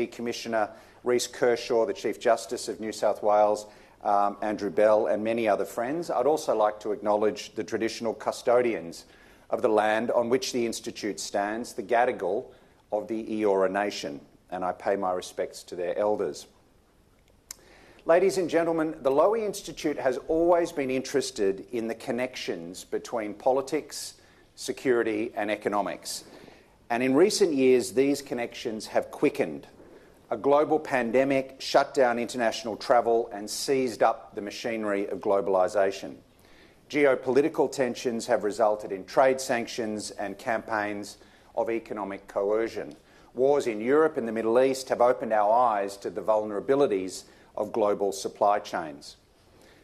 Commissioner Reece Kershaw, the Chief Justice of New South Wales, Andrew Bell, and many other friends. I'd also like to acknowledge the traditional custodians of the land on which the Institute stands, the Gadigal of the Eora Nation, and I pay my respects to their elders. Ladies and gentlemen, the Lowy Institute has always been interested in the connections between politics, security and economics. And in recent years, these connections have quickened. A global pandemic shut down international travel and seized up the machinery of globalisation. Geopolitical tensions have resulted in trade sanctions and campaigns of economic coercion. Wars in Europe and the Middle East have opened our eyes to the vulnerabilities of global supply chains.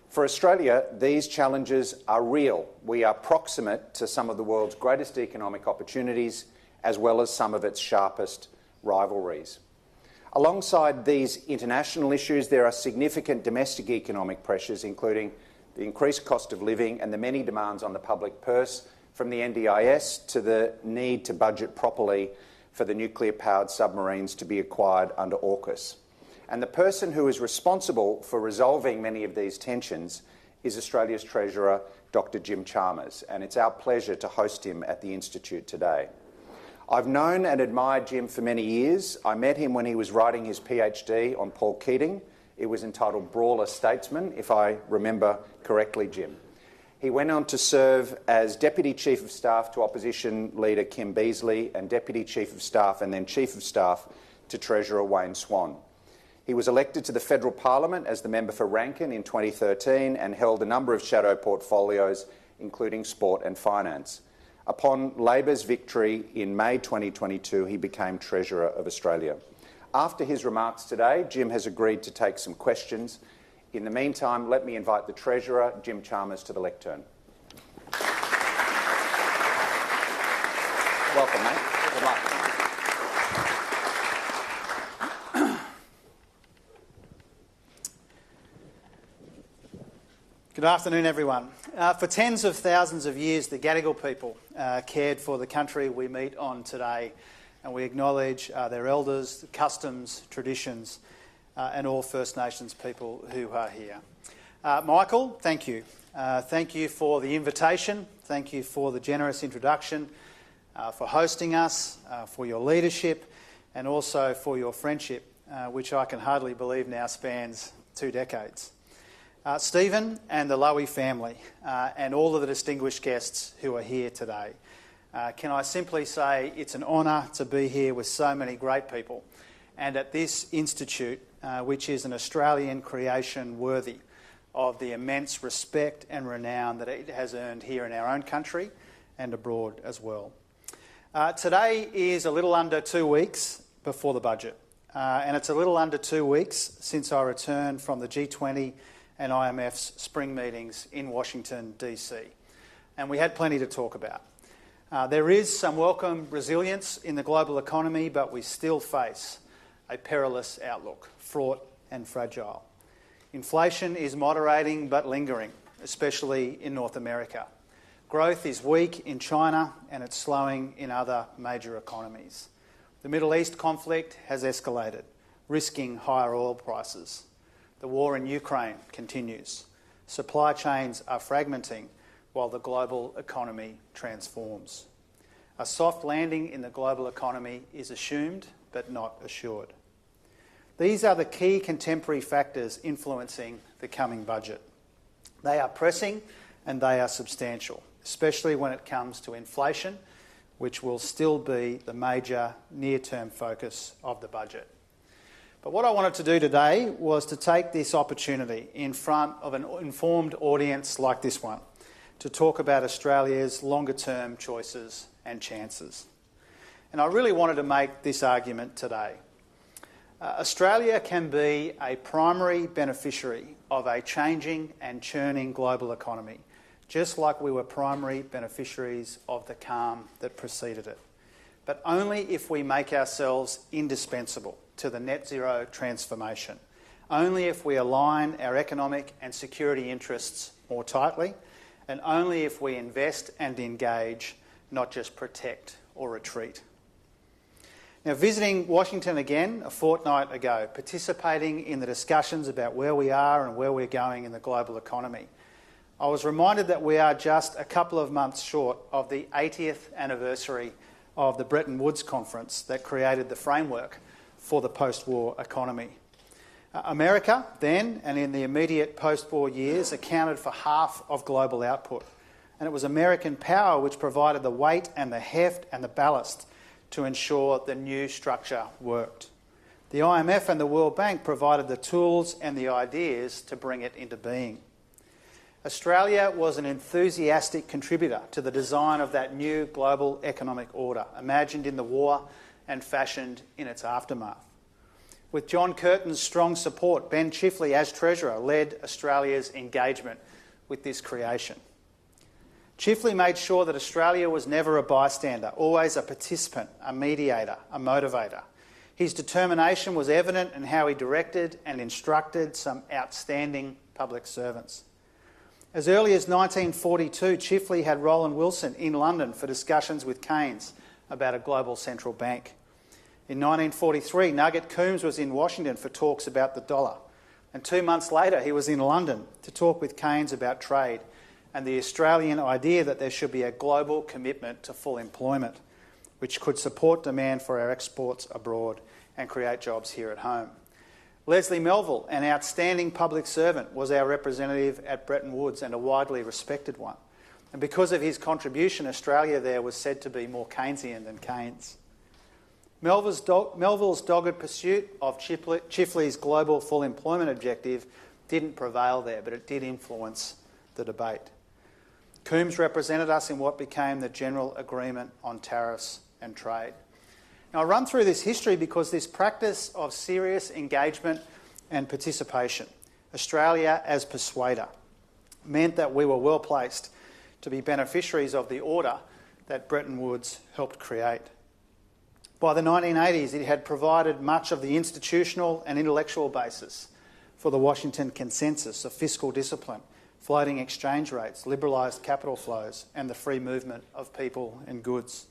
For Australia, these challenges are real. We are proximate to some of the world's greatest economic opportunities, as well as some of its sharpest rivalries. Alongside these international issues, there are significant domestic economic pressures, including the increased cost of living and the many demands on the public purse, from the NDIS to the need to budget properly for the nuclear-powered submarines to be acquired under AUKUS. And the person who is responsible for resolving many of these tensions is Australia's Treasurer, Dr. Jim Chalmers, and it's our pleasure to host him at the Institute today. I've known and admired Jim for many years. I met him when he was writing his PhD on Paul Keating. It was entitled Brawler Statesman, if I remember correctly, Jim. He went on to serve as Deputy Chief of Staff to Opposition Leader Kim Beazley and Deputy Chief of Staff and then Chief of Staff to Treasurer Wayne Swan. He was elected to the Federal Parliament as the member for Rankin in 2013 and held a number of shadow portfolios, including sport and finance. Upon Labor's victory in May 2022, he became Treasurer of Australia. After his remarks today, Jim has agreed to take some questions. In the meantime, let me invite the Treasurer, Jim Chalmers, to the lectern. Welcome, mate. Good luck. Good afternoon, everyone. For tens of thousands of years, the Gadigal people cared for the country we meet on today, and we acknowledge their elders, customs, traditions, and all First Nations people who are here. Michael, thank you. Thank you for the invitation. Thank you for the generous introduction, for hosting us, for your leadership, and also for your friendship, which I can hardly believe now spans 2 decades. Stephen and the Lowy family and all of the distinguished guests who are here today. Can I simply say it's an honour to be here with so many great people and at this institute, which is an Australian creation worthy of the immense respect and renown that it has earned here in our own country and abroad as well. Today is a little under 2 weeks before the budget, and it's a little under 2 weeks since I returned from the G20 and IMF's spring meetings in Washington, DC. And we had plenty to talk about. There is some welcome resilience in the global economy, but we still face a perilous outlook, fraught and fragile. Inflation is moderating but lingering, especially in North America. Growth is weak in China and it's slowing in other major economies. The Middle East conflict has escalated, risking higher oil prices. The war in Ukraine continues. Supply chains are fragmenting while the global economy transforms. A soft landing in the global economy is assumed but not assured. These are the key contemporary factors influencing the coming budget. They are pressing and they are substantial, especially when it comes to inflation, which will still be the major near-term focus of the budget. But what I wanted to do today was to take this opportunity in front of an informed audience like this one to talk about Australia's longer-term choices and chances. And I really wanted to make this argument today. Australia can be a primary beneficiary of a changing and churning global economy, just like we were primary beneficiaries of the calm that preceded it. But only if we make ourselves indispensable to the net zero transformation, only if we align our economic and security interests more tightly, and only if we invest and engage, not just protect or retreat. Now, visiting Washington again a fortnight ago, participating in the discussions about where we are and where we're going in the global economy, I was reminded that we are just a couple of months short of the 80th anniversary of the Bretton Woods Conference that created the framework for the post-war economy. America then, and in the immediate post-war years, accounted for half of global output. And it was American power which provided the weight and the heft and the ballast to ensure the new structure worked. The IMF and the World Bank provided the tools and the ideas to bring it into being. Australia was an enthusiastic contributor to the design of that new global economic order, imagined in the war and fashioned in its aftermath. With John Curtin's strong support, Ben Chifley, as Treasurer, led Australia's engagement with this creation. Chifley made sure that Australia was never a bystander, always a participant, a mediator, a motivator. His determination was evident in how he directed and instructed some outstanding public servants. As early as 1942, Chifley had Roland Wilson in London for discussions with Keynes about a global central bank. In 1943, Nugget Coombs was in Washington for talks about the dollar. And 2 months later, he was in London to talk with Keynes about trade and the Australian idea that there should be a global commitment to full employment, which could support demand for our exports abroad and create jobs here at home. Leslie Melville, an outstanding public servant, was our representative at Bretton Woods and a widely respected one. And because of his contribution, Australia there was said to be more Keynesian than Keynes. Melville's dogged pursuit of Chifley's global full employment objective didn't prevail there, but it did influence the debate. Coombs represented us in what became the General Agreement on Tariffs and Trade. Now, I run through this history because this practice of serious engagement and participation, Australia as persuader, meant that we were well placed to be beneficiaries of the order that Bretton Woods helped create. By the 1980s, it had provided much of the institutional and intellectual basis for the Washington Consensus of fiscal discipline, floating exchange rates, liberalised capital flows, and the free movement of people and goods.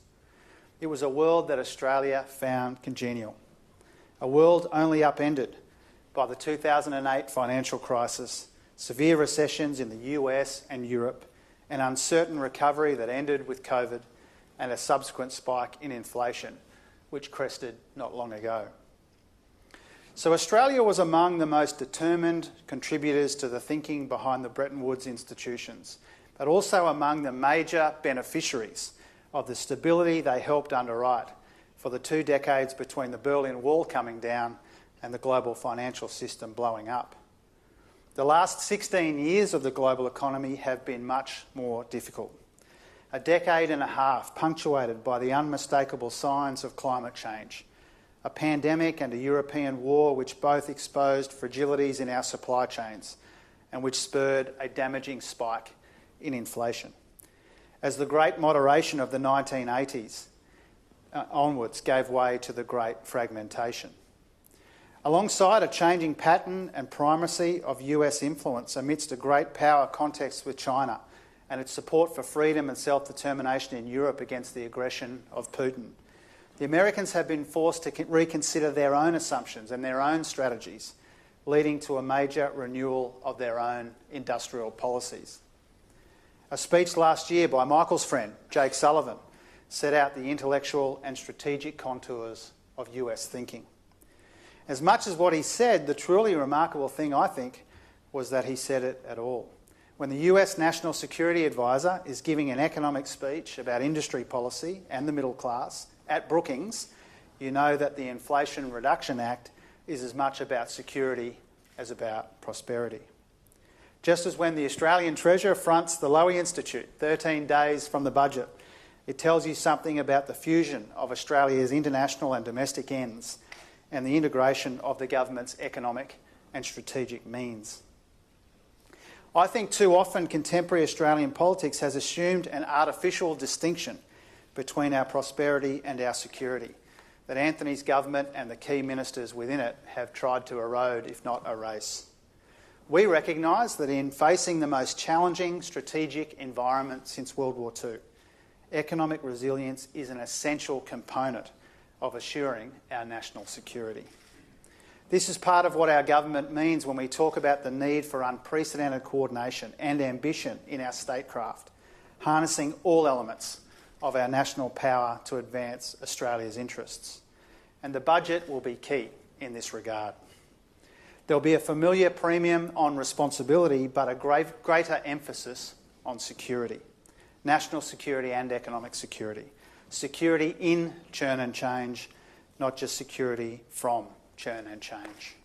It was a world that Australia found congenial, a world only upended by the 2008 financial crisis, severe recessions in the US and Europe, an uncertain recovery that ended with COVID, and a subsequent spike in inflation, which crested not long ago. So Australia was among the most determined contributors to the thinking behind the Bretton Woods institutions, but also among the major beneficiaries of the stability they helped underwrite for the 2 decades between the Berlin Wall coming down and the global financial system blowing up. The last 16 years of the global economy have been much more difficult. A decade and a half punctuated by the unmistakable signs of climate change, a pandemic and a European war which both exposed fragilities in our supply chains and which spurred a damaging spike in inflation. As the great moderation of the 1980s onwards gave way to the great fragmentation. Alongside a changing pattern and primacy of US influence amidst a great power context with China and its support for freedom and self-determination in Europe against the aggression of Putin, the Americans have been forced to reconsider their own assumptions and their own strategies, leading to a major renewal of their own industrial policies. A speech last year by Michael's friend, Jake Sullivan, set out the intellectual and strategic contours of US thinking. As much as what he said, the truly remarkable thing, I think, was that he said it at all. When the US National Security Advisor is giving an economic speech about industry policy and the middle class at Brookings, you know that the Inflation Reduction Act is as much about security as about prosperity. Just as when the Australian Treasurer fronts the Lowy Institute 13 days from the budget, it tells you something about the fusion of Australia's international and domestic ends and the integration of the government's economic and strategic means. I think too often contemporary Australian politics has assumed an artificial distinction between our prosperity and our security that Anthony's government and the key ministers within it have tried to erode, if not erase. We recognise that in facing the most challenging strategic environment since World War II, economic resilience is an essential component of assuring our national security. This is part of what our government means when we talk about the need for unprecedented coordination and ambition in our statecraft, harnessing all elements of our national power to advance Australia's interests. And the budget will be key in this regard. There'll be a familiar premium on responsibility, but a greater emphasis on security, national security and economic security. Security in churn and change, not just security from churn and change.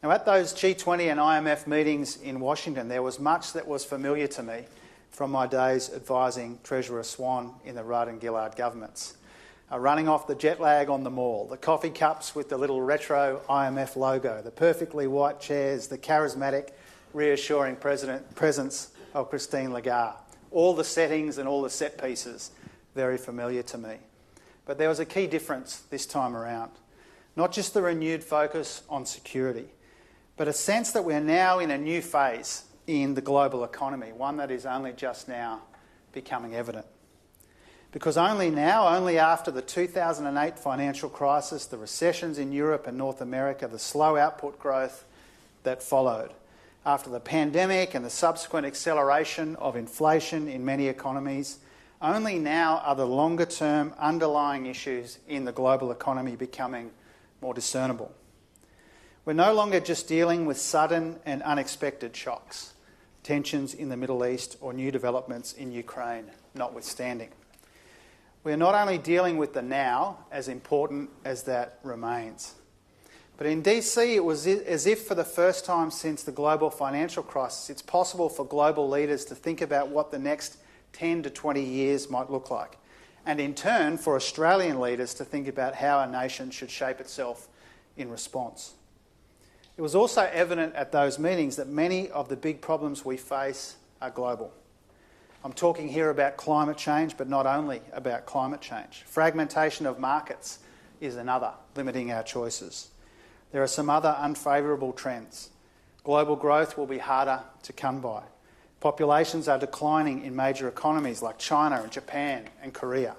Now, at those G20 and IMF meetings in Washington, there was much that was familiar to me from my days advising Treasurer Swan in the Rudd and Gillard governments. Running off the jet lag on the mall, the coffee cups with the little retro IMF logo, the perfectly white chairs, the charismatic, reassuring presence of Christine Lagarde. All the settings and all the set pieces, very familiar to me. But there was a key difference this time around. Not just the renewed focus on security, but a sense that we're now in a new phase in the global economy, one that is only just now becoming evident. Because only now, only after the 2008 financial crisis, the recessions in Europe and North America, the slow output growth that followed, after the pandemic and the subsequent acceleration of inflation in many economies, only now are the longer-term underlying issues in the global economy becoming more discernible. We're no longer just dealing with sudden and unexpected shocks, tensions in the Middle East or new developments in Ukraine notwithstanding. We're not only dealing with the now, as important as that remains. But in DC, it was as if for the first time since the global financial crisis, it's possible for global leaders to think about what the next 10 to 20 years might look like, and in turn for Australian leaders to think about how a nation should shape itself in response. It was also evident at those meetings that many of the big problems we face are global. I'm talking here about climate change, but not only about climate change. Fragmentation of markets is another, limiting our choices. There are some other unfavourable trends. Global growth will be harder to come by. Populations are declining in major economies like China and Japan and Korea.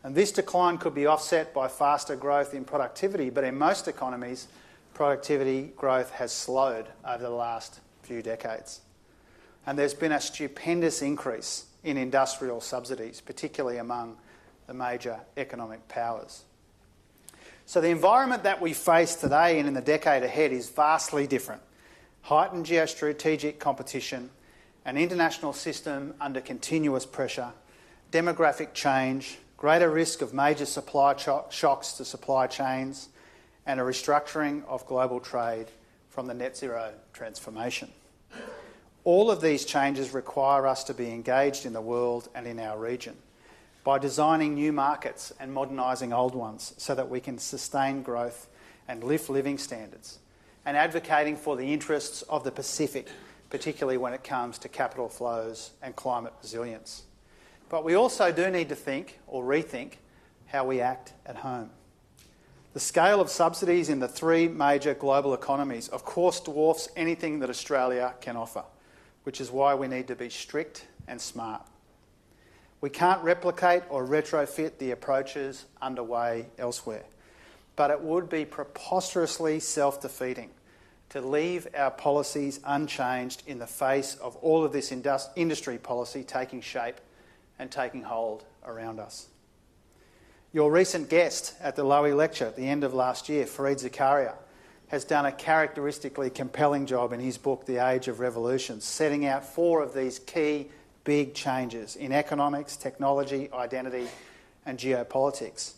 And this decline could be offset by faster growth in productivity, but in most economies, productivity growth has slowed over the last few decades. And there's been a stupendous increase in industrial subsidies, particularly among the major economic powers. So the environment that we face today and in the decade ahead is vastly different. Heightened geostrategic competition, an international system under continuous pressure, demographic change, greater risk of major supply shocks to supply chains, and a restructuring of global trade from the net zero transformation. All of these changes require us to be engaged in the world and in our region by designing new markets and modernising old ones so that we can sustain growth and lift living standards, and advocating for the interests of the Pacific, particularly when it comes to capital flows and climate resilience. But we also do need to think or rethink how we act at home. The scale of subsidies in the three major global economies, of course, dwarfs anything that Australia can offer, which is why we need to be strict and smart. We can't replicate or retrofit the approaches underway elsewhere, but it would be preposterously self-defeating to leave our policies unchanged in the face of all of this industry policy taking shape and taking hold around us. Your recent guest at the Lowy lecture at the end of last year, Fareed Zakaria, has done a characteristically compelling job in his book, The Age of Revolutions, setting out four of these key big changes in economics, technology, identity and geopolitics.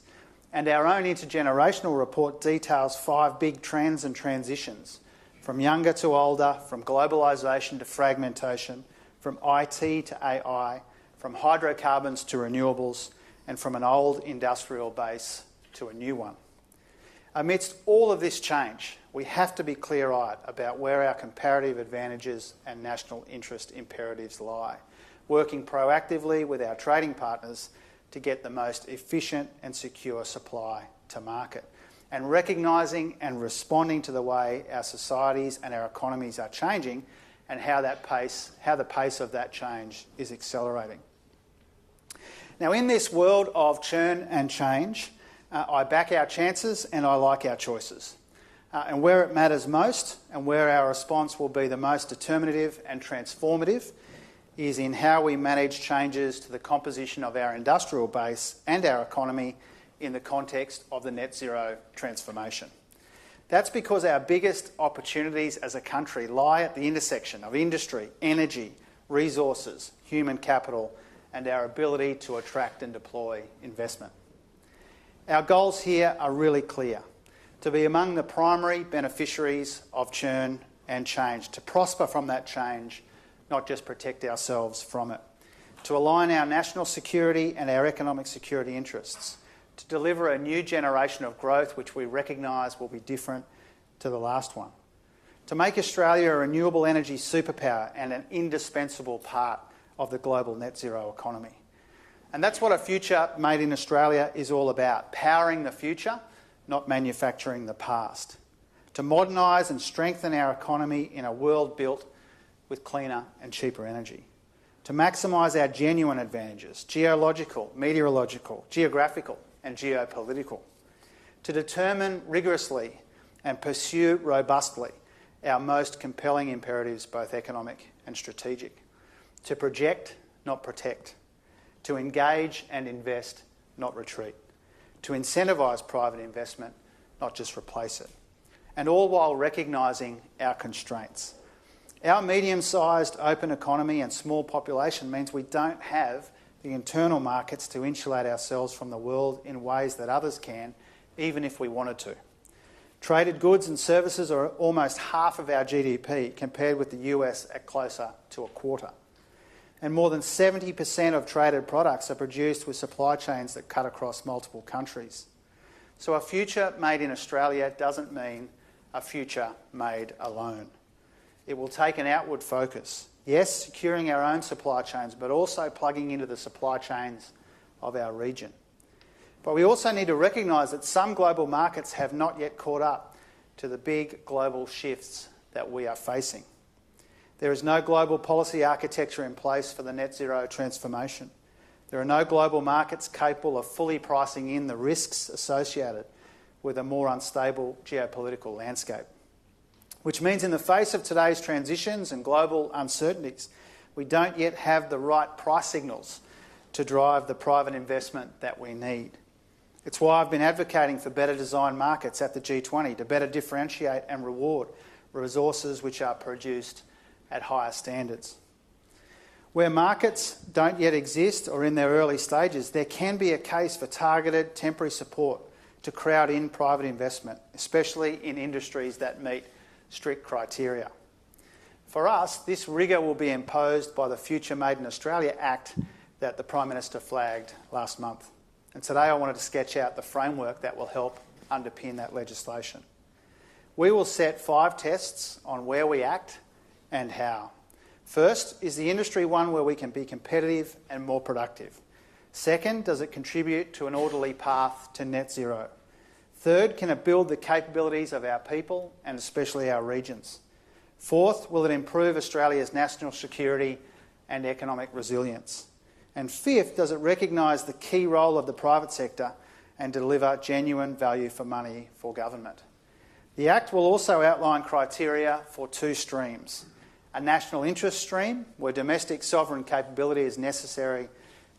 And our own intergenerational report details 5 big trends and transitions, from younger to older, from globalisation to fragmentation, from IT to AI, from hydrocarbons to renewables, and from an old industrial base to a new one. Amidst all of this change, we have to be clear-eyed about where our comparative advantages and national interest imperatives lie, working proactively with our trading partners to get the most efficient and secure supply to market, and recognising and responding to the way our societies and our economies are changing and how the pace of that change is accelerating. Now, in this world of churn and change, I back our chances and I like our choices. And where it matters most and where our response will be the most determinative and transformative is in how we manage changes to the composition of our industrial base and our economy in the context of the net zero transformation. That's because our biggest opportunities as a country lie at the intersection of industry, energy, resources, human capital, and our ability to attract and deploy investment. Our goals here are really clear: to be among the primary beneficiaries of churn and change, to prosper from that change, not just protect ourselves from it, to align our national security and our economic security interests, to deliver a new generation of growth which we recognise will be different to the last one, to make Australia a renewable energy superpower and an indispensable part of the global net zero economy. And that's what a future made in Australia is all about: powering the future, not manufacturing the past, to modernise and strengthen our economy in a world built with cleaner and cheaper energy, to maximise our genuine advantages, geological, meteorological, geographical and geopolitical, to determine rigorously and pursue robustly our most compelling imperatives, both economic and strategic, to project, not protect, to engage and invest, not retreat, to incentivise private investment, not just replace it, and all while recognising our constraints. Our medium-sized open economy and small population means we don't have the internal markets to insulate ourselves from the world in ways that others can, even if we wanted to. Traded goods and services are almost half of our GDP, compared with the US at closer to a quarter. And more than 70% of traded products are produced with supply chains that cut across multiple countries. So a future made in Australia doesn't mean a future made alone. It will take an outward focus. Yes, securing our own supply chains, but also plugging into the supply chains of our region. But we also need to recognise that some global markets have not yet caught up to the big global shifts that we are facing. There is no global policy architecture in place for the net zero transformation. There are no global markets capable of fully pricing in the risks associated with a more unstable geopolitical landscape. Which means in the face of today's transitions and global uncertainties, we don't yet have the right price signals to drive the private investment that we need. It's why I've been advocating for better designed markets at the G20 to better differentiate and reward resources which are produced at higher standards. Where markets don't yet exist or in their early stages, there can be a case for targeted temporary support to crowd in private investment, especially in industries that meet strict criteria. For us, this rigour will be imposed by the Future Made in Australia Act that the Prime Minister flagged last month. And today I wanted to sketch out the framework that will help underpin that legislation. We will set 5 tests on where we act and how. First, is the industry one where we can be competitive and more productive? Second, does it contribute to an orderly path to net zero? Third, can it build the capabilities of our people and especially our regions? Fourth, will it improve Australia's national security and economic resilience? And fifth, does it recognise the key role of the private sector and deliver genuine value for money for government? The Act will also outline criteria for 2 streams: a national interest stream, where domestic sovereign capability is necessary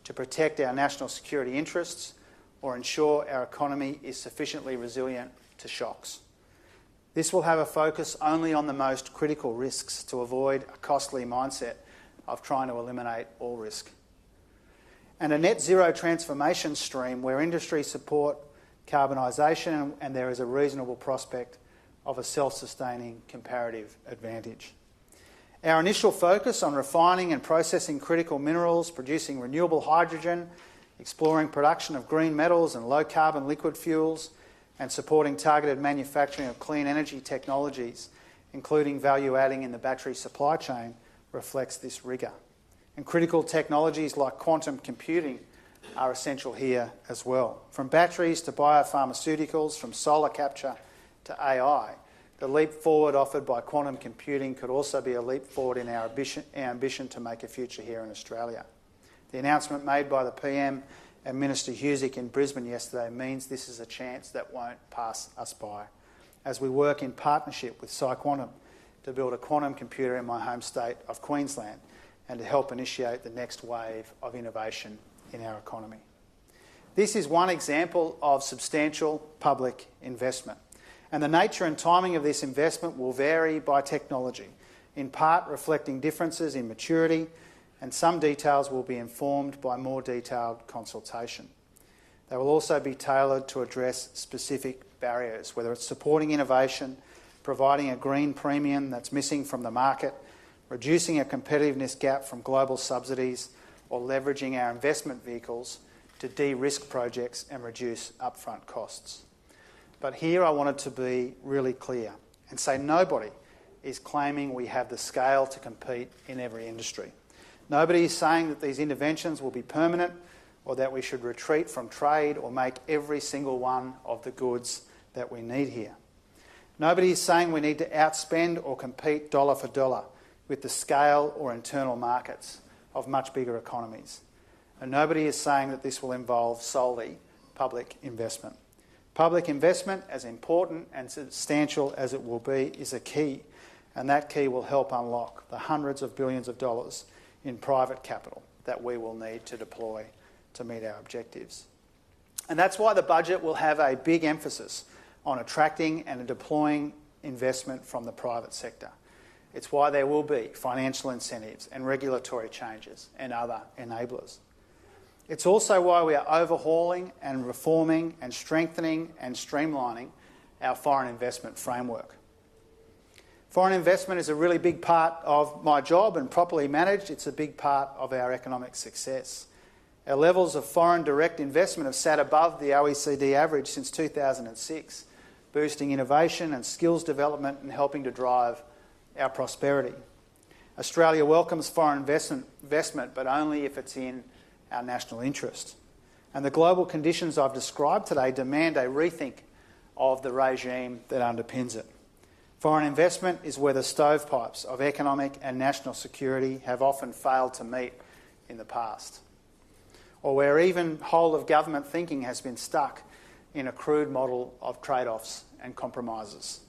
to protect our national security interests or ensure our economy is sufficiently resilient to shocks. This will have a focus only on the most critical risks to avoid a costly mindset of trying to eliminate all risk. And a net zero transformation stream where industry support carbonisation and there is a reasonable prospect of a self-sustaining comparative advantage. Our initial focus on refining and processing critical minerals, producing renewable hydrogen, exploring production of green metals and low-carbon liquid fuels, and supporting targeted manufacturing of clean energy technologies, including value-adding in the battery supply chain, reflects this rigour. And critical technologies like quantum computing are essential here as well. From batteries to biopharmaceuticals, from solar capture to AI, the leap forward offered by quantum computing could also be a leap forward in our ambition to make a future here in Australia. The announcement made by the PM and Minister Husic in Brisbane yesterday means this is a chance that won't pass us by, as we work in partnership with PsiQuantum to build a quantum computer in my home state of Queensland and to help initiate the next wave of innovation in our economy. This is one example of substantial public investment, and the nature and timing of this investment will vary by technology, in part reflecting differences in maturity, and some details will be informed by more detailed consultation. They will also be tailored to address specific barriers, whether it's supporting innovation, providing a green premium that's missing from the market, reducing a competitiveness gap from global subsidies, or leveraging our investment vehicles to de-risk projects and reduce upfront costs. But here I wanted to be really clear and say nobody is claiming we have the scale to compete in every industry. Nobody is saying that these interventions will be permanent or that we should retreat from trade or make every single one of the goods that we need here. Nobody is saying we need to outspend or compete dollar for dollar with the scale or internal markets of much bigger economies. And nobody is saying that this will involve solely public investment. Public investment, as important and substantial as it will be, is a key, and that key will help unlock the hundreds of billions of dollars in private capital that we will need to deploy to meet our objectives. And that's why the budget will have a big emphasis on attracting and deploying investment from the private sector. It's why there will be financial incentives and regulatory changes and other enablers. It's also why we are overhauling and reforming and strengthening and streamlining our foreign investment framework. Foreign investment is a really big part of my job, and properly managed, it's a big part of our economic success. Our levels of foreign direct investment have sat above the OECD average since 2006, boosting innovation and skills development and helping to drive our prosperity. Australia welcomes foreign investment, but only if it's in our national interest. And the global conditions I've described today demand a rethink of the regime that underpins it. Foreign investment is where the stovepipes of economic and national security have often failed to meet in the past, or where even whole-of-government thinking has been stuck in a crude model of trade-offs and compromises.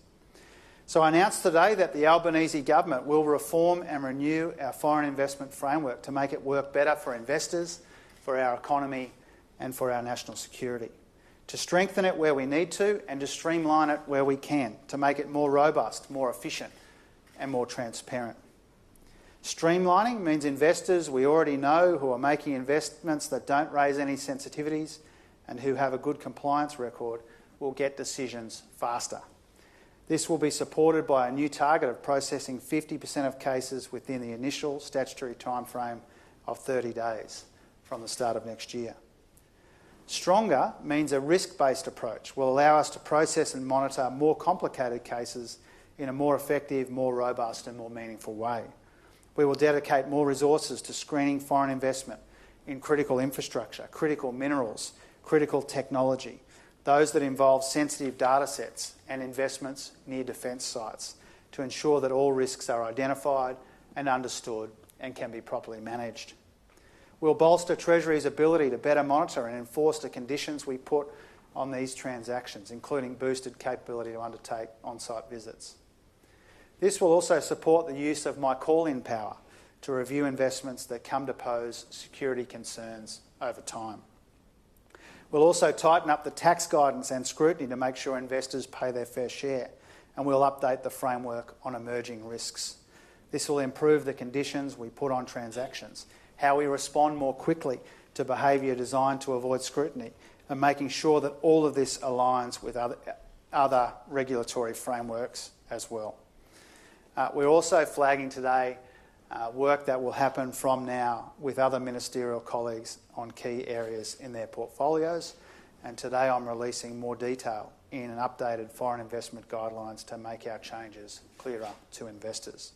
So I announced today that the Albanese government will reform and renew our foreign investment framework to make it work better for investors, for our economy and for our national security, to strengthen it where we need to and to streamline it where we can, to make it more robust, more efficient and more transparent. Streamlining means investors we already know who are making investments that don't raise any sensitivities and who have a good compliance record will get decisions faster. This will be supported by a new target of processing 50% of cases within the initial statutory timeframe of 30 days from the start of next year. Stronger means a risk-based approach will allow us to process and monitor more complicated cases in a more effective, more robust and more meaningful way. We will dedicate more resources to screening foreign investment in critical infrastructure, critical minerals, critical technology, those that involve sensitive data sets and investments near defence sites to ensure that all risks are identified and understood and can be properly managed. We'll bolster Treasury's ability to better monitor and enforce the conditions we put on these transactions, including boosted capability to undertake on-site visits. This will also support the use of my call-in power to review investments that come to pose security concerns over time. We'll also tighten up the tax guidance and scrutiny to make sure investors pay their fair share, and we'll update the framework on emerging risks. This will improve the conditions we put on transactions, how we respond more quickly to behaviour designed to avoid scrutiny, and making sure that all of this aligns with other regulatory frameworks as well. We're also flagging today work that will happen from now with other ministerial colleagues on key areas in their portfolios, and today I'm releasing more detail in an updated foreign investment guidelines to make our changes clearer to investors.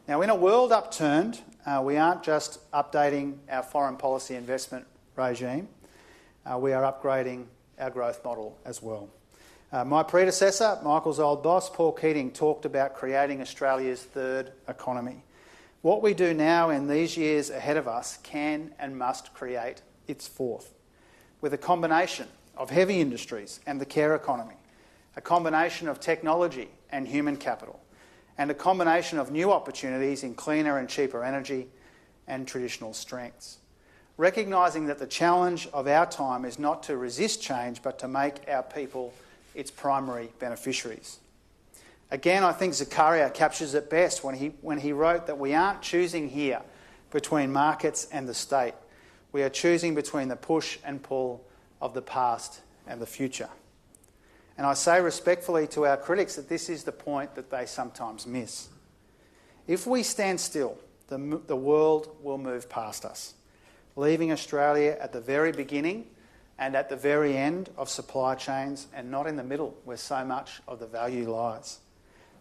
Now, in a world upturned, we aren't just updating our foreign policy investment regime, we are upgrading our growth model as well. My predecessor, Michael's old boss, Paul Keating, talked about creating Australia's third economy. What we do now in these years ahead of us can and must create its fourth, with a combination of heavy industries and the care economy, a combination of technology and human capital, and a combination of new opportunities in cleaner and cheaper energy and traditional strengths. Recognising that the challenge of our time is not to resist change, but to make our people its primary beneficiaries. Again, I think Zakaria captures it best when he wrote that we aren't choosing here between markets and the state. We are choosing between the push and pull of the past and the future. And I say respectfully to our critics that this is the point that they sometimes miss. If we stand still, the world will move past us, leaving Australia at the very beginning and at the very end of supply chains, and not in the middle where so much of the value lies.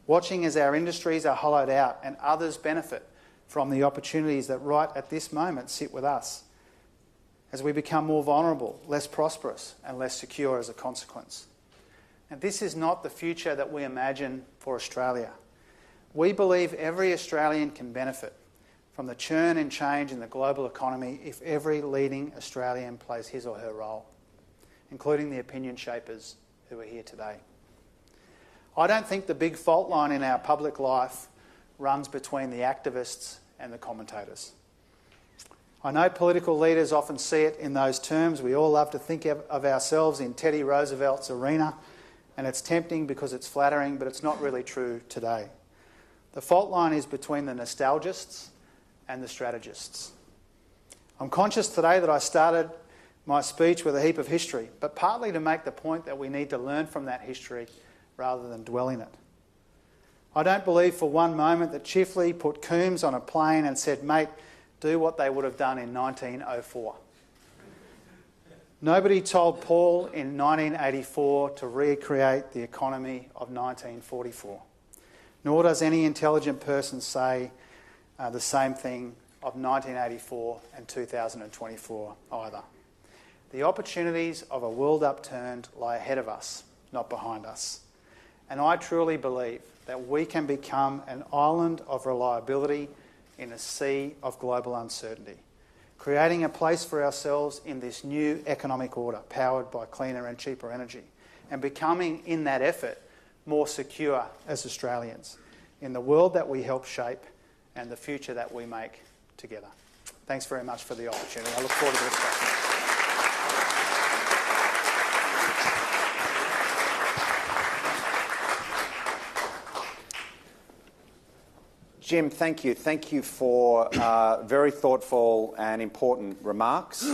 Watching as our industries are hollowed out and others benefit from the opportunities that right at this moment sit with us, as we become more vulnerable, less prosperous and less secure as a consequence. And this is not the future that we imagine for Australia. We believe every Australian can benefit from the churn and change in the global economy if every leading Australian plays his or her role, including the opinion shapers who are here today. I don't think the big fault line in our public life runs between the activists and the commentators. I know political leaders often see it in those terms. We all love to think of ourselves in Teddy Roosevelt's arena, and it's tempting because it's flattering, but it's not really true today. The fault line is between the nostalgists and the strategists. I'm conscious today that I started my speech with a heap of history, but partly to make the point that we need to learn from that history rather than dwell in it. I don't believe for one moment that Chifley put Coombs on a plane and said, "Mate, do what they would have done in 1904. Nobody told Paul in 1984 to recreate the economy of 1944. Nor does any intelligent person say the same thing of 1984 and 2024 either. The opportunities of a world upturned lie ahead of us, not behind us. And I truly believe that we can become an island of reliability in a sea of global uncertainty, creating a place for ourselves in this new economic order powered by cleaner and cheaper energy, and becoming, in that effort, more secure as Australians in the world that we help shape and the future that we make together. Thanks very much for the opportunity. I look forward to the discussion. Jim, thank you. Thank you for very thoughtful and important remarks.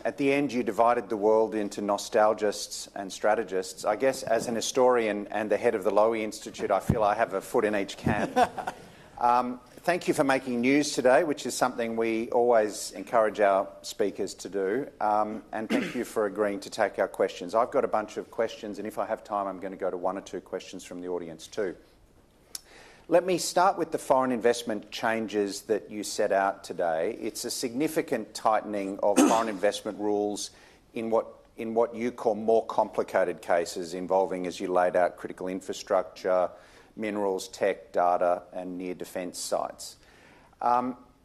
At the end, you divided the world into nostalgists and strategists. I guess as an historian and the head of the Lowy Institute, I feel I have a foot in each camp. Thank you for making news today, which is something we always encourage our speakers to do. And thank you for agreeing to take our questions. I've got a bunch of questions, and if I have time, I'm going to go to one or two questions from the audience too. Let me start with the foreign investment changes that you set out today. It's a significant tightening of foreign investment rules in what you call more complicated cases involving, as you laid out, critical infrastructure, minerals, tech, data, and near defence sites.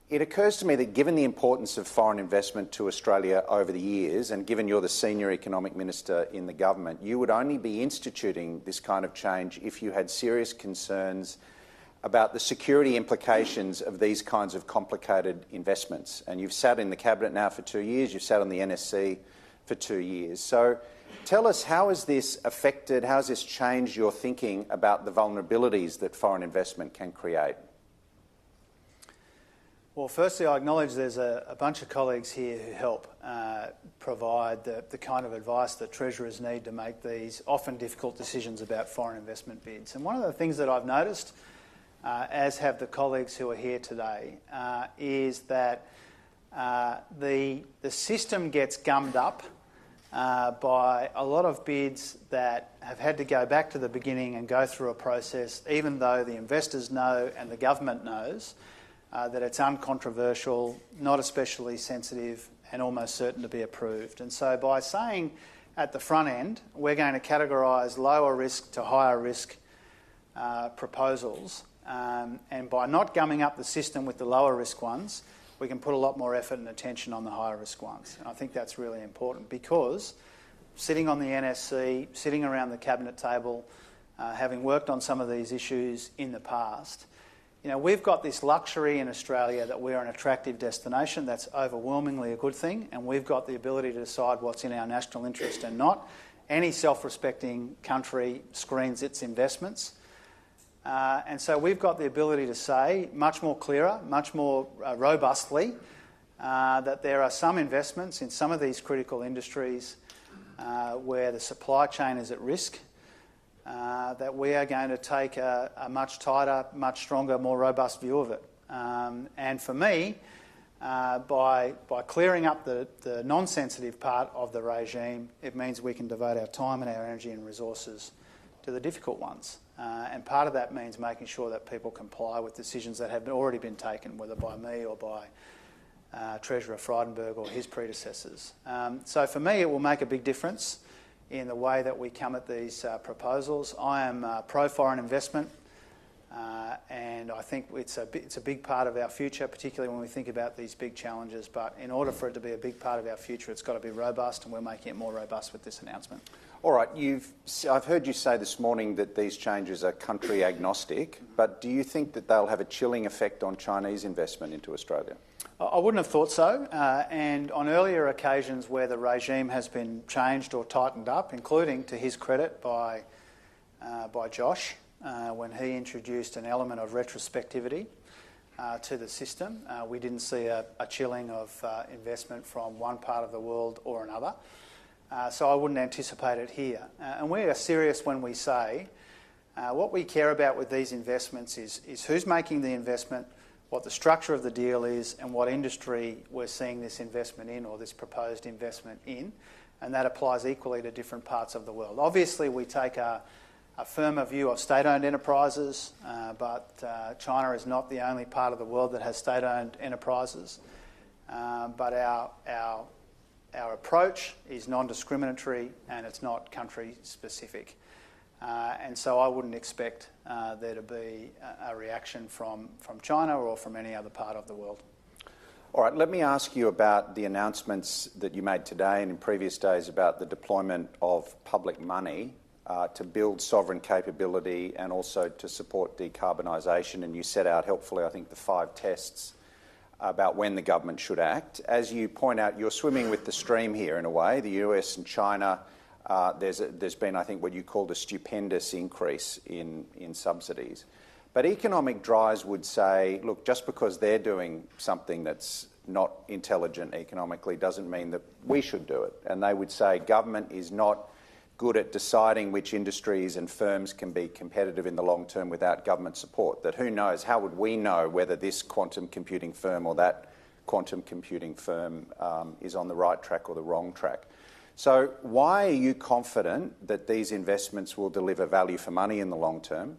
It occurs to me that given the importance of foreign investment to Australia over the years, and given you're the senior economic minister in the government, you would only be instituting this kind of change if you had serious concerns about the security implications of these kinds of complicated investments. And you've sat in the Cabinet now for 2 years, you've sat on the NSC for 2 years. So tell us, how has this affected, how has this changed your thinking about the vulnerabilities that foreign investment can create? Well, firstly, I acknowledge there's a bunch of colleagues here who help provide the kind of advice that treasurers need to make these often difficult decisions about foreign investment bids. And one of the things that I've noticed, as have the colleagues who are here today, is that the system gets gummed up by a lot of bids that have had to go back to the beginning and go through a process, even though the investors know and the government knows that it's uncontroversial, not especially sensitive, and almost certain to be approved. And so by saying at the front end, we're going to categorise lower risk to higher risk proposals, And by not gumming up the system with the lower risk ones, we can put a lot more effort and attention on the higher risk ones. And I think that's really important because sitting on the NSC, sitting around the cabinet table, having worked on some of these issues in the past, we've got this luxury in Australia that we're an attractive destination. That's overwhelmingly a good thing, and we've got the ability to decide what's in our national interest and not. Any self-respecting country screens its investments. And so we've got the ability to say much more clearer, much more robustly, that there are some investments in some of these critical industries where the supply chain is at risk, that we are going to take a much tighter, much stronger, more robust view of it. And for me, by clearing up the non-sensitive part of the regime, it means we can devote our time and our energy and resources to the difficult ones. And part of that means making sure that people comply with decisions that have already been taken, whether by me or by Treasurer Frydenberg or his predecessors. So for me, it will make a big difference in the way that we come at these proposals. I am pro-foreign investment, and I think it's a big part of our future, particularly when we think about these big challenges. But in order for it to be a big part of our future, it's got to be robust, and we're making it more robust with this announcement. All right, I've heard you say this morning that these changes are country agnostic, but do you think that they'll have a chilling effect on Chinese investment into Australia? I wouldn't have thought so, and on earlier occasions where the regime has been changed or tightened up, including, to his credit, by Josh, when he introduced an element of retrospectivity to the system, we didn't see a chilling of investment from one part of the world or another. So I wouldn't anticipate it here. And we are serious when we say what we care about with these investments is who's making the investment, what the structure of the deal is, and what industry we're seeing this investment in or this proposed investment in. And that applies equally to different parts of the world. Obviously, we take a firmer view of state-owned enterprises, but China is not the only part of the world that has state-owned enterprises. But our approach is non-discriminatory and it's not country-specific. And so I wouldn't expect there to be a reaction from China or from any other part of the world. All right, let me ask you about the announcements that you made today and in previous days about the deployment of public money to build sovereign capability and also to support decarbonisation. And you set out helpfully, I think, the 5 tests about when the government should act. As you point out, you're swimming with the stream here in a way. The US and China, there's been, I think, what you called a stupendous increase in subsidies. But economic dries would say, look, just because they're doing something that's not intelligent economically doesn't mean that we should do it. And they would say government is not good at deciding which industries and firms can be competitive in the long term without government support. That who knows, how would we know whether this quantum computing firm or that quantum computing firm is on the right track or the wrong track? So why are you confident that these investments will deliver value for money in the long term?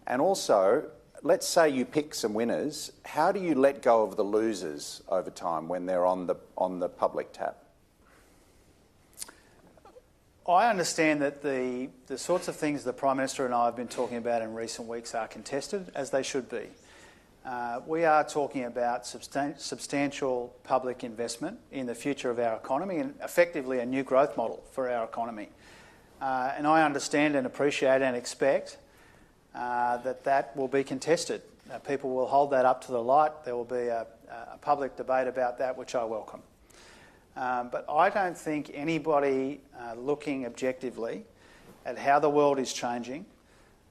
And also, let's say you pick some winners, how do you let go of the losers over time when they're on the public tap? I understand that the sorts of things the Prime Minister and I have been talking about in recent weeks are contested, as they should be. We are talking about substantial public investment in the future of our economy and effectively a new growth model for our economy. And I understand and appreciate and expect that will be contested. People will hold that up to the light. There will be a public debate about that, which I welcome. But I don't think anybody looking objectively at how the world is changing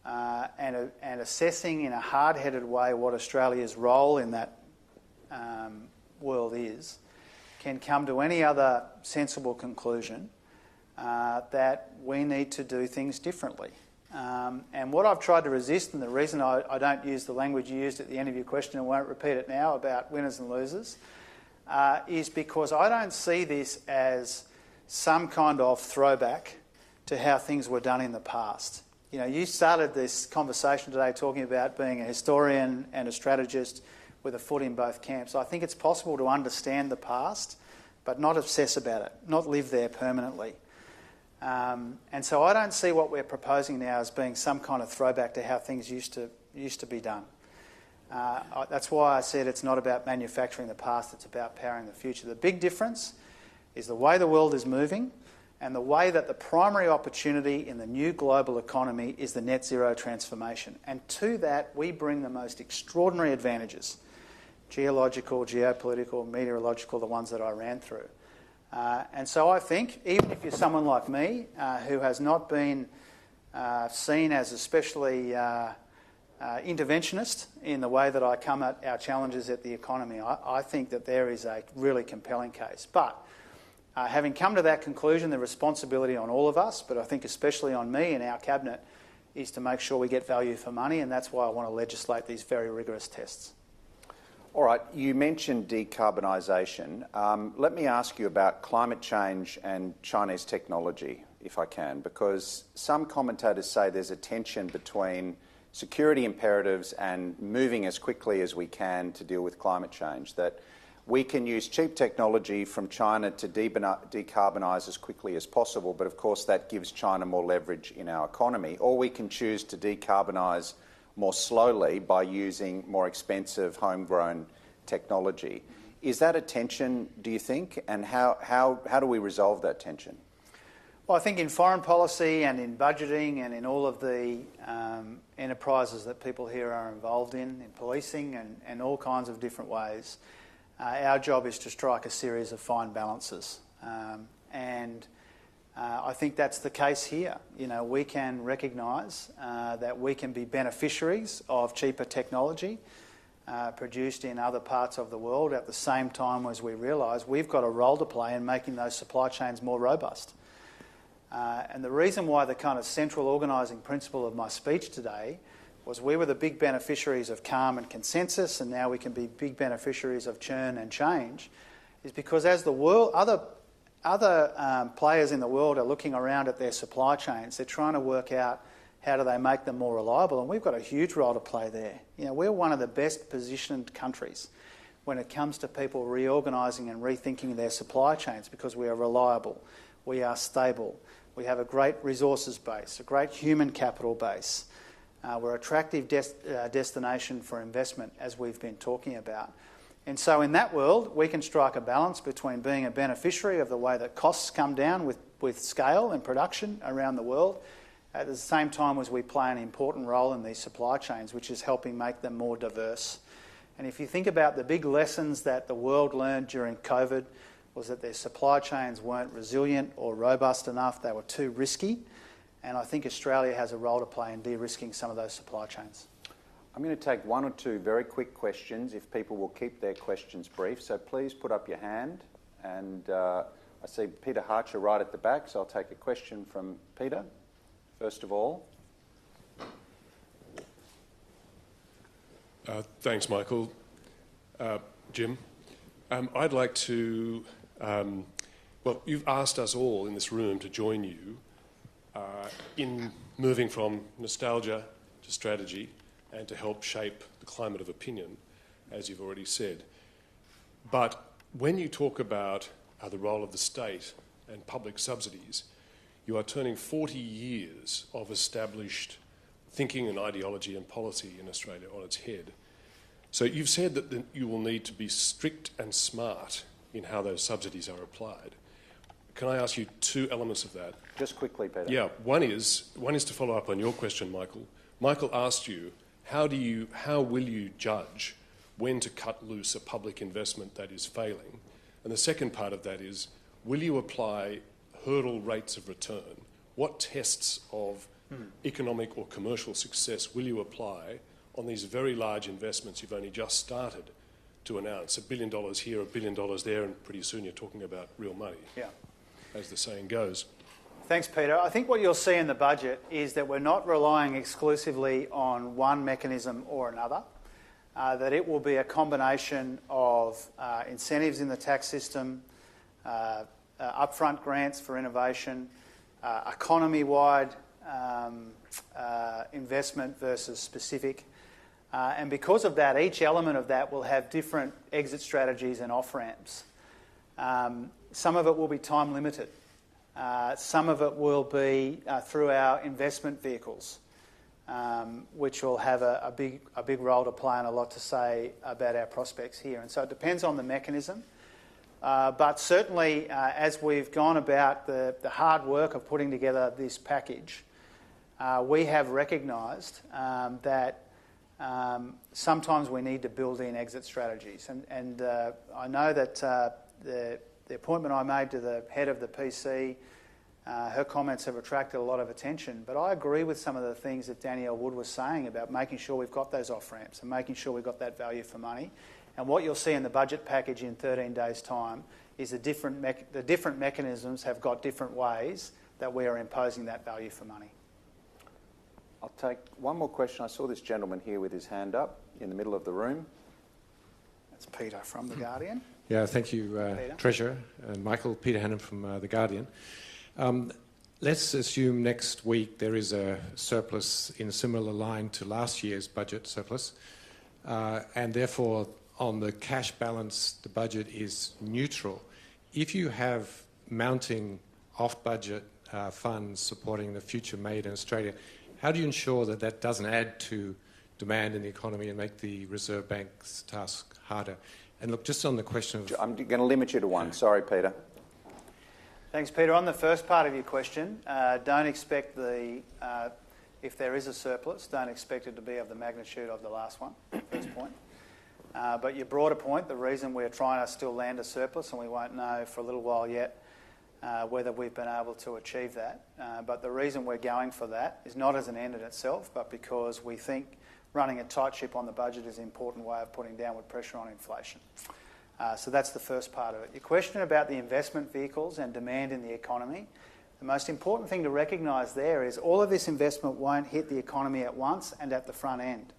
and assessing in a hard-headed way what Australia's role in that world is can come to any other sensible conclusion that we need to do things differently. And what I've tried to resist, and the reason I don't use the language you used at the end of your question and won't repeat it now about winners and losers, is because I don't see this as some kind of throwback to how things were done in the past. You know, you started this conversation today talking about being a historian and a strategist with a foot in both camps. I think it's possible to understand the past, but not obsess about it, not live there permanently. And so I don't see what we're proposing now as being some kind of throwback to how things used to be done. That's why I said it's not about manufacturing the past, it's about powering the future. The big difference is the way the world is moving and the way that the primary opportunity in the new global economy is the net zero transformation. And to that, we bring the most extraordinary advantages, geological, geopolitical, meteorological, the ones that I ran through. And so I think, even if you're someone like me who has not been seen as especially interventionist in the way that I come at our challenges at the economy, I think that there is a really compelling case. But having come to that conclusion, the responsibility on all of us, but I think especially on me and our cabinet, is to make sure we get value for money, and that's why I want to legislate these very rigorous tests. All right, you mentioned decarbonisation. Let me ask you about climate change and Chinese technology, if I can, because some commentators say there's a tension between security imperatives and moving as quickly as we can to deal with climate change, that we can use cheap technology from China to decarbonise as quickly as possible, but of course that gives China more leverage in our economy. Or we can choose to decarbonise more slowly by using more expensive homegrown technology. Is that a tension, do you think? And how do we resolve that tension? Well, I think in foreign policy and in budgeting and in all of the enterprises that people here are involved in policing and all kinds of different ways, our job is to strike a series of fine balances. I think that's the case here. You know, we can recognise that we can be beneficiaries of cheaper technology produced in other parts of the world at the same time as we realise we've got a role to play in making those supply chains more robust. And the reason why the kind of central organising principle of my speech today was we were the big beneficiaries of calm and consensus, and now we can be big beneficiaries of churn and change, is because as the world, other players in the world are looking around at their supply chains, they're trying to work out how do they make them more reliable, and we've got a huge role to play there. You know, we're one of the best positioned countries when it comes to people reorganising and rethinking their supply chains because we are reliable, we are stable, we have a great resources base, a great human capital base. We're an attractive destination for investment, as we've been talking about. And so in that world, we can strike a balance between being a beneficiary of the way that costs come down with scale and production around the world, at the same time as we play an important role in these supply chains, which is helping make them more diverse. And if you think about the big lessons that the world learned during COVID, was that their supply chains weren't resilient or robust enough, they were too risky. And I think Australia has a role to play in de-risking some of those supply chains. I'm going to take one or two very quick questions if people will keep their questions brief. So please put up your hand. And I see Peter Harcher right at the back, so I'll take a question from Peter, first of all. Thanks, Michael. Jim, I'd like to... well, you've asked us all in this room to join you in moving from nostalgia to strategy and to help shape the climate of opinion, as you've already said. But when you talk about the role of the state and public subsidies, you are turning 40 years of established thinking and ideology and policy in Australia on its head. So you've said that you will need to be strict and smart in how those subsidies are applied. Can I ask you two elements of that? Just quickly, Peter. Yeah, one is to follow up on your question, Michael. Michael asked you, how will you judge when to cut loose a public investment that is failing? And the second part of that is, will you apply hurdle rates of return? What tests of economic or commercial success will you apply on these very large investments you've only just started to announce? $1 billion here, $1 billion there, and pretty soon you're talking about real money. Yeah. As the saying goes. Thanks, Peter. I think what you'll see in the budget is that we're not relying exclusively on one mechanism or another, that it will be a combination of incentives in the tax system, upfront grants for innovation, economy-wide investment versus specific. And because of that, each element of that will have different exit strategies and off-ramps. Some of it will be time limited. Some of it will be through our investment vehicles. which will have a big role to play and a lot to say about our prospects here. And so it depends on the mechanism. But certainly, as we've gone about the hard work of putting together this package, we have recognised that sometimes we need to build in exit strategies. And I know that the appointment I made to the head of the PC, her comments have attracted a lot of attention. But I agree with some of the things that Danielle Wood was saying about making sure we've got those off-ramps and making sure we've got that value for money. And what you'll see in the budget package in 13 days' time is the different mechanisms have got different ways that we are imposing that value for money. I'll take one more question. I saw this gentleman here with his hand up in the middle of the room. That's Peter from The Guardian. Yeah, thank you, Treasurer. Michael, Peter Hannon from The Guardian. Let's assume next week there is a surplus in a similar line to last year's budget surplus, and therefore on the cash balance the budget is neutral. If you have mounting off-budget funds supporting the future made in Australia, how do you ensure that that doesn't add to demand in the economy and make the Reserve Bank's task harder? And look, just on the question of... I'm going to limit you to one. Sorry, Peter. Thanks, Peter. On the first part of your question, don't expect if there is a surplus, don't expect it to be of the magnitude of the last one, first point. But your broader point, the reason we're trying to still land a surplus, and we won't know for a little while yet whether we've been able to achieve that. But the reason we're going for that is not as an end in itself, but because we think running a tight ship on the budget is an important way of putting downward pressure on inflation. So that's the first part of it. Your question about the investment vehicles and demand in the economy, the most important thing to recognise there is all of this investment won't hit the economy at once and at the front end.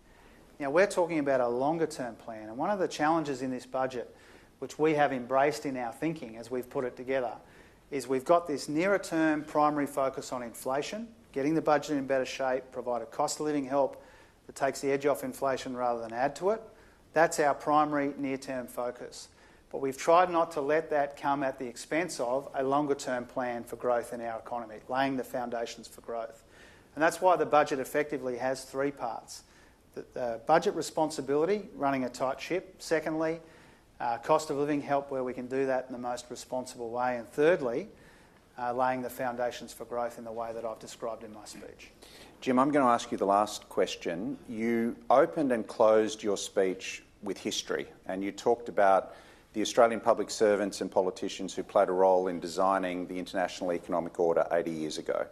Now, we're talking about a longer-term plan, and one of the challenges in this budget, which we have embraced in our thinking as we've put it together, is we've got this nearer-term primary focus on inflation, getting the budget in better shape, provide a cost-of-living help that takes the edge off inflation rather than add to it. That's our primary near-term focus. But we've tried not to let that come at the expense of a longer-term plan for growth in our economy, laying the foundations for growth. And that's why the budget effectively has three parts. The budget responsibility, running a tight ship. Secondly, cost of living help where we can do that in the most responsible way. And thirdly, laying the foundations for growth in the way that I've described in my speech. Jim, I'm going to ask you the last question. You opened and closed your speech with history, and you talked about the Australian public servants and politicians who played a role in designing the international economic order 80 years ago.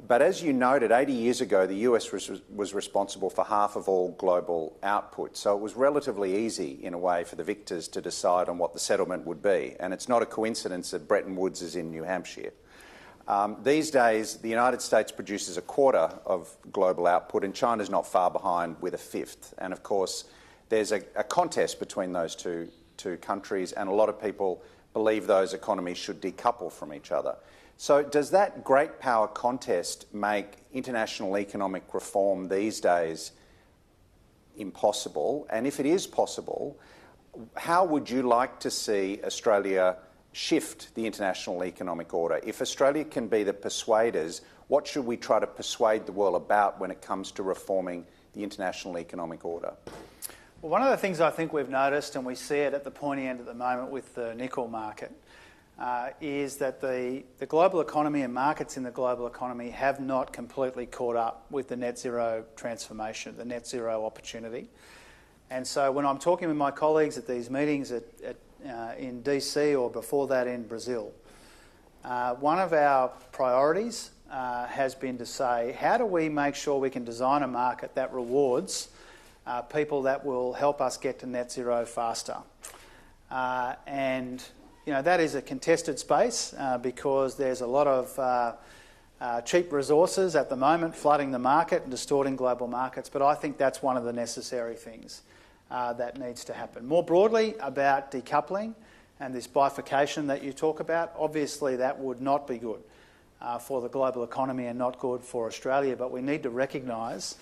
But as you noted, 80 years ago, the US was responsible for half of all global output. So it was relatively easy, in a way, for the victors to decide on what the settlement would be. And it's not a coincidence that Bretton Woods is in New Hampshire. These days, the United States produces a quarter of global output, and China's not far behind with a fifth. And of course, there's a contest between those two countries, and a lot of people believe those economies should decouple from each other. So does that great power contest make international economic reform these days impossible? And if it is possible, how would you like to see Australia shift the international economic order? If Australia can be the persuaders, what should we try to persuade the world about when it comes to reforming the international economic order? Well, one of the things I think we've noticed, and we see it at the pointy end at the moment with the nickel market, is that the global economy and markets in the global economy have not completely caught up with the net zero transformation, the net zero opportunity. And so when I'm talking with my colleagues at these meetings in DC or before that in Brazil, one of our priorities has been to say, how do we make sure we can design a market that rewards people that will help us get to net zero faster? And you know, that is a contested space because there's a lot of cheap resources at the moment flooding the market and distorting global markets, but I think that's one of the necessary things that needs to happen. More broadly about decoupling and this bifurcation that you talk about, obviously that would not be good for the global economy and not good for Australia, but we need to recognise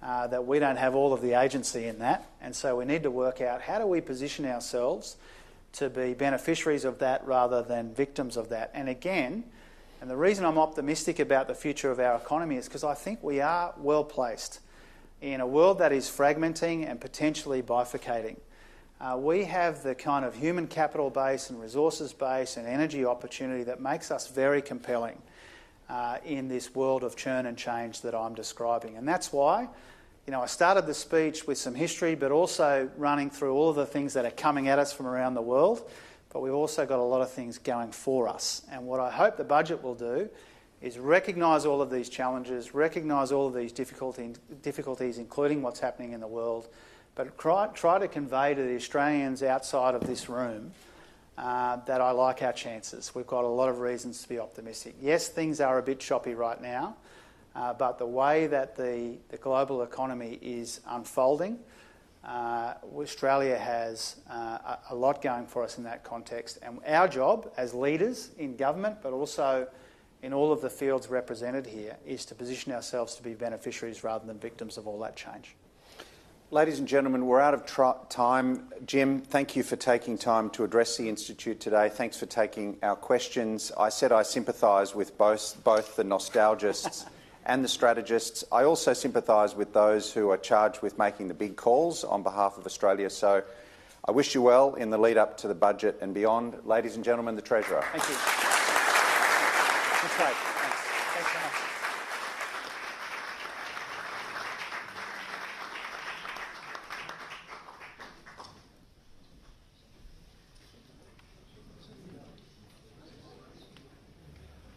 that we don't have all of the agency in that, and so we need to work out how do we position ourselves to be beneficiaries of that rather than victims of that. And again, And the reason I'm optimistic about the future of our economy is because I think we are well placed in a world that is fragmenting and potentially bifurcating. We have the kind of human capital base and resources base and energy opportunity that makes us very compelling in this world of churn and change that I'm describing. And that's why, I started the speech with some history, but also running through all of the things that are coming at us from around the world. But we've also got a lot of things going for us. And what I hope the budget will do is recognise all of these challenges, recognise all of these difficulties, including what's happening in the world, but try to convey to the Australians outside of this room that I like our chances. We've got a lot of reasons to be optimistic. Yes, things are a bit choppy right now, but the way that the global economy is unfolding, Australia has a lot going for us in that context. And our job as leaders in government, but also in all of the fields represented here, is to position ourselves to be beneficiaries rather than victims of all that change. Ladies and gentlemen, we're out of time. Jim, thank you for taking time to address the Institute today. Thanks for taking our questions. I said I sympathise with both the nostalgists and the strategists. I also sympathise with those who are charged with making the big calls on behalf of Australia. So I wish you well in the lead up to the budget and beyond. Ladies and gentlemen, the Treasurer. Thank you. That's right.